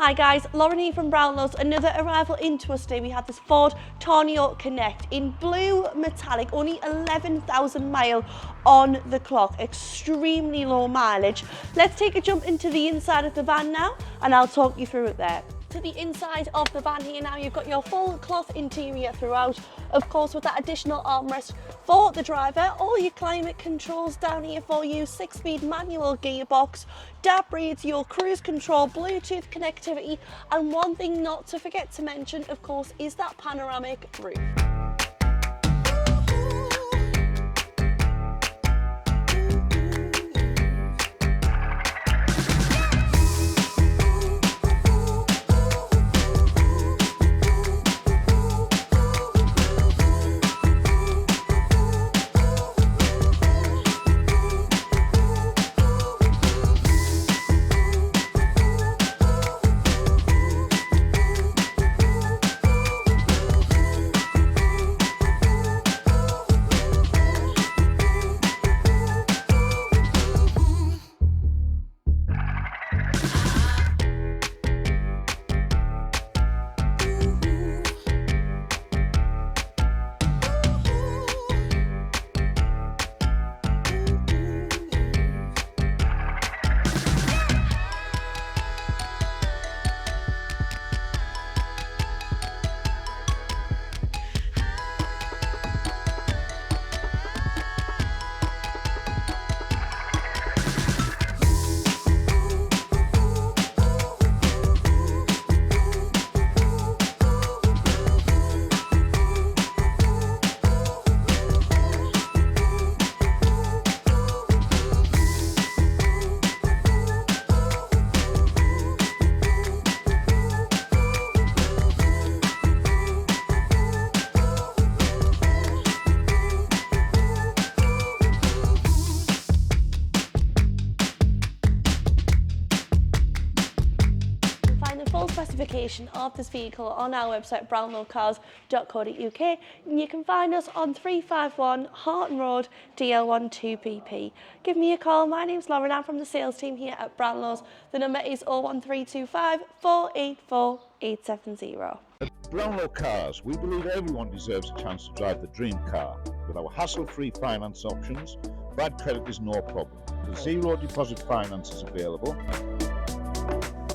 Hi guys, Lauren here from Brownlows. Another arrival into us today. We have this Ford Tourneo Connect in blue metallic, only 11,000 miles on the clock, extremely low mileage. Let's take a jump into the inside of the van now and I'll talk you through it there. To the inside of the van here now, you've got your full cloth interior throughout, of course with that additional armrest for the driver, all your climate controls down here for you, 6-speed manual gearbox, DAB reads, your cruise control, Bluetooth connectivity, and one thing not to forget to mention, of course, is that panoramic roof. Full specification of this vehicle on our website brownlowscars.co.uk, and you can find us on 351 Haughton Road, DL1 2BP. Give me a call. My name's Lauren. I'm from the sales team here at Brownlows. The number is 01325 484 870. At Brownlows Cars, we believe everyone deserves a chance to drive the dream car. With our hassle-free finance options, bad credit is no problem. The zero deposit finance is available.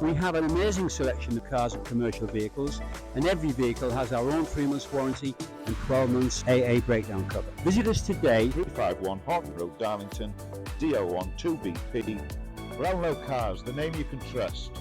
We have an amazing selection of cars and commercial vehicles, and every vehicle has our own 3 months warranty and 12 months AA breakdown cover. Visit us today. 351 Haughton Road, Darlington, DL1 2BP. Brownlows Cars, the name you can trust.